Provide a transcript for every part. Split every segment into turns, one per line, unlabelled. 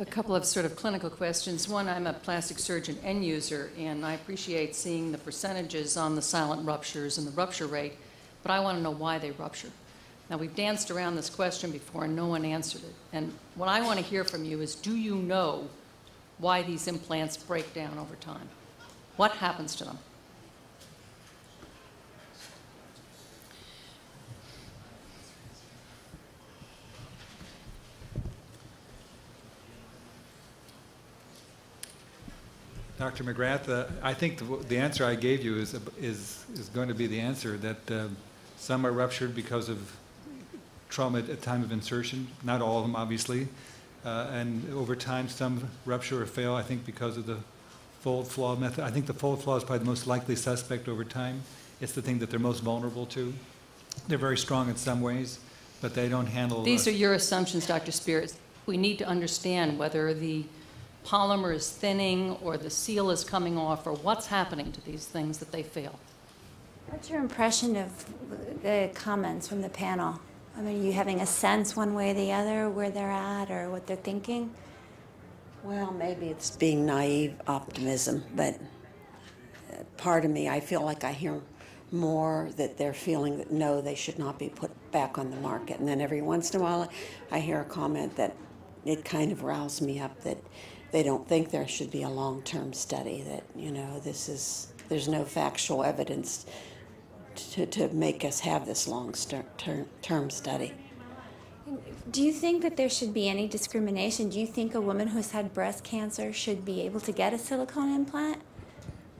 have a couple of sort of clinical questions. One, I'm a plastic surgeon end user, and I appreciate seeing the percentages on the silent ruptures and the rupture rate, but I want to know why they rupture. Now, we've danced around this question before, and no one answered it. And what I want to hear from you is, do you know why these implants break down over time? What happens to them?
Dr. McGrath, I think the answer I gave you is going to be the answer, that some are ruptured because of trauma at the time of insertion, not all of them, obviously. And over time, some rupture or fail, I think, because of the fold flaw method. I think the fold flaw is probably the most likely suspect over time. It's the thing that they're most vulnerable to. They're very strong in some ways, but they don't handle...
These are your assumptions, Dr. Spears. We need to understand whether the polymer is thinning or the seal is coming off or what's happening to these things that they fail.
What's your impression of the comments from the panel? I mean, are you having a sense one way or the other where they're at or what they're thinking?
Well, maybe it's being naive optimism, but part of me, I feel like I hear more that they're feeling that no, they should not be put back on the market. And then every once in a while, I hear a comment that it kind of rouses me up that they don't think there should be a long-term study, that, you know, there's no factual evidence to make us have this long-term study.
Do you think that there should be any discrimination? Do you think a woman who's had breast cancer should be able to get a silicone implant?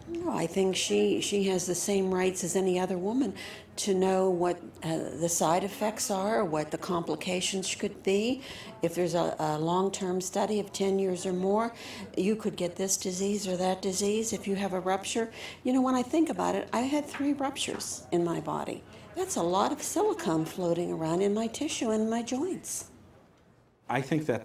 No, I think she has the same rights as any other woman to know what the side effects are, what the complications could be. If there's a long-term study of 10 years or more, you could get this disease or that disease if you have a rupture. You know, when I think about it, I had 3 ruptures in my body. That's a lot of silicone floating around in my tissue and my joints.
I think that